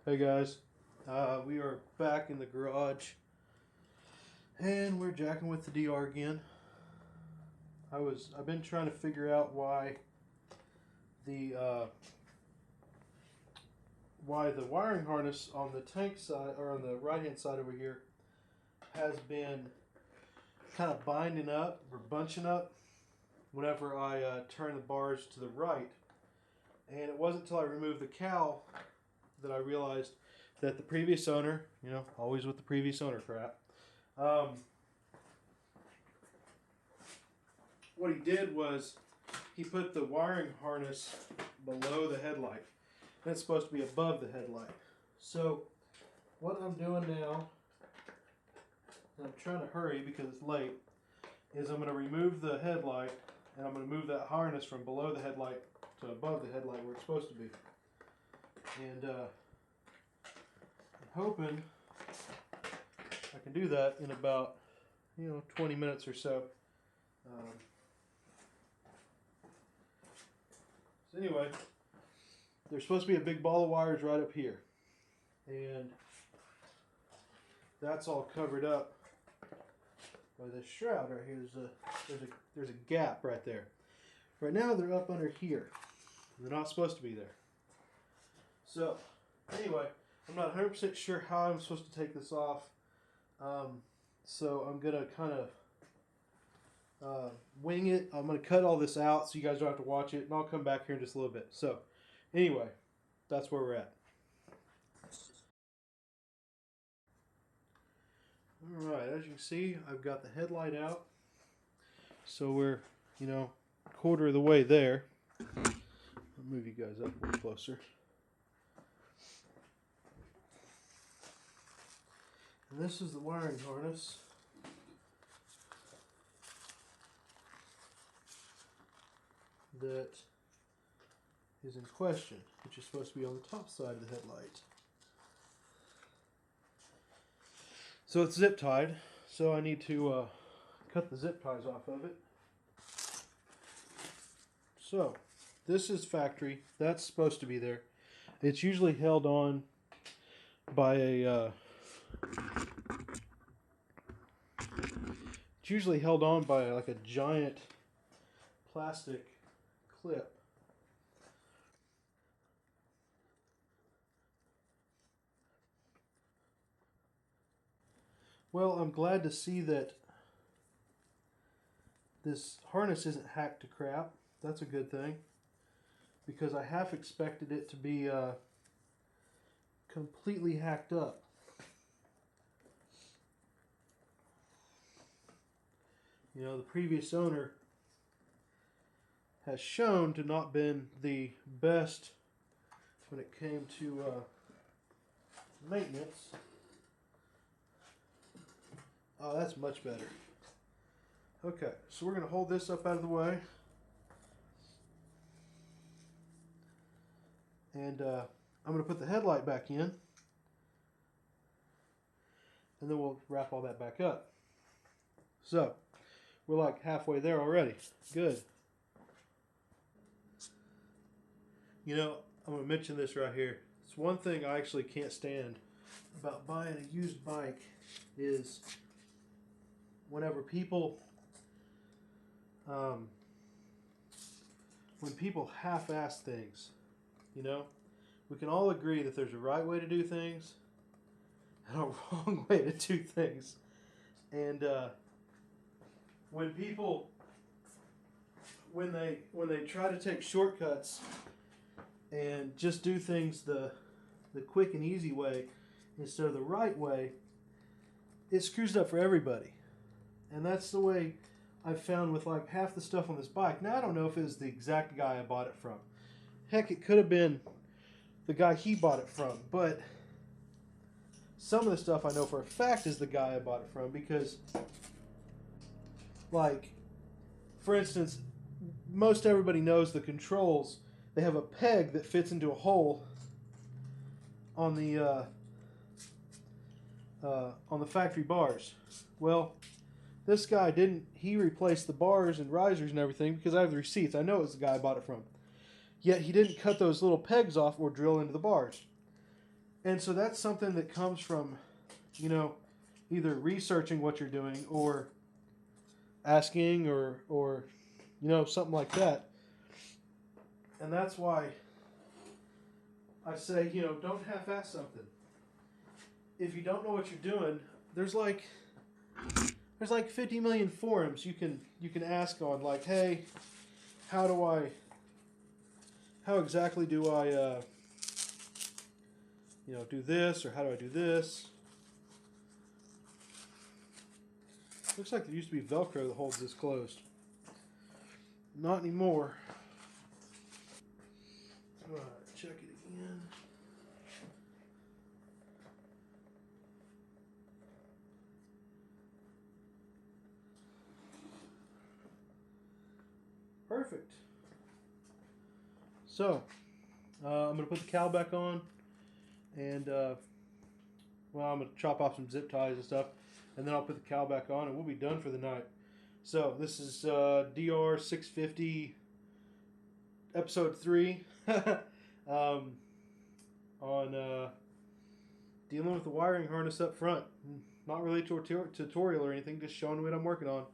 Hey guys, we are back in the garage and we're jacking with the DR again. I've been trying to figure out why the wiring harness on the tank side, or on the right hand side over here, has been kind of binding up or bunching up whenever I turn the bars to the right. And it wasn't until I removed the cowl that I realized that the previous owner, always with the previous owner crap, what he did was he put the wiring harness below the headlight. And it's supposed to be above the headlight. So what I'm doing now, and I'm trying to hurry because it's late, is I'm going to remove the headlight and I'm going to move that harness from below the headlight to above the headlight where it's supposed to be. And I'm hoping I can do that in about 20 minutes or so. So anyway, there's supposed to be a big ball of wires right up here, and that's all covered up by this shroud right here. There's a gap right there. Right now they're up under here. They're not supposed to be there. So anyway, I'm not 100% sure how I'm supposed to take this off. So I'm gonna kind of wing it. I'm gonna cut all this out so you guys don't have to watch it, and I'll come back here in just a little bit. So anyway, that's where we're at. Alright, as you can see, I've got the headlight out. So we're, a quarter of the way there. I'll move you guys up a little closer. And this is the wiring harness. That is in question, which is supposed to be on the top side of the headlight. So it's zip tied, so I need to cut the zip ties off of it. So this is factory. That's supposed to be there. It's usually held on by a like a giant plastic clip. Well, I'm glad to see that this harness isn't hacked to crap. That's a good thing, because I half expected it to be completely hacked up. The previous owner has shown to not been the best when it came to maintenance. Oh, that's much better. Okay, so we're going to hold this up out of the way. And I'm going to put the headlight back in. And then we'll wrap all that back up. So, we're like halfway there already. Good. I'm going to mention this right here. It's one thing I actually can't stand about buying a used bike is whenever people when people half-ass things. We can all agree that there's a right way to do things and a wrong way to do things. And when people when they try to take shortcuts and just do things the quick and easy way instead of the right way, it screws up for everybody. And that's the way I've found with like half the stuff on this bike. Now, I don't know if it was the exact guy I bought it from. Heck, it could have been the guy he bought it from. But some of the stuff I know for a fact is the guy I bought it from, because, like, for instance, most everybody knows the controls. They have a peg that fits into a hole on the factory bars. Well, this guy didn't. He replaced the bars and risers and everything, because I have the receipts. I know it was the guy I bought it from. Yet he didn't cut those little pegs off or drill into the bars. And so that's something that comes from, you know, either researching what you're doing or asking or you know, something like that. And that's why I say, you know, don't half-ass something. If you don't know what you're doing, there's like 50 million forums you can ask on, like, hey, how exactly do I you know, do this, or how do I do this? Looks like there used to be Velcro that holds this closed. Not anymore. Alright, check it again. Perfect. So, I'm going to put the cowl back on, and, well, I'm going to chop off some zip ties and stuff, and then I'll put the cowl back on, and we'll be done for the night. So, this is Dr650 episode 3 on dealing with the wiring harness up front. Not really a tutorial or anything, just showing what I'm working on.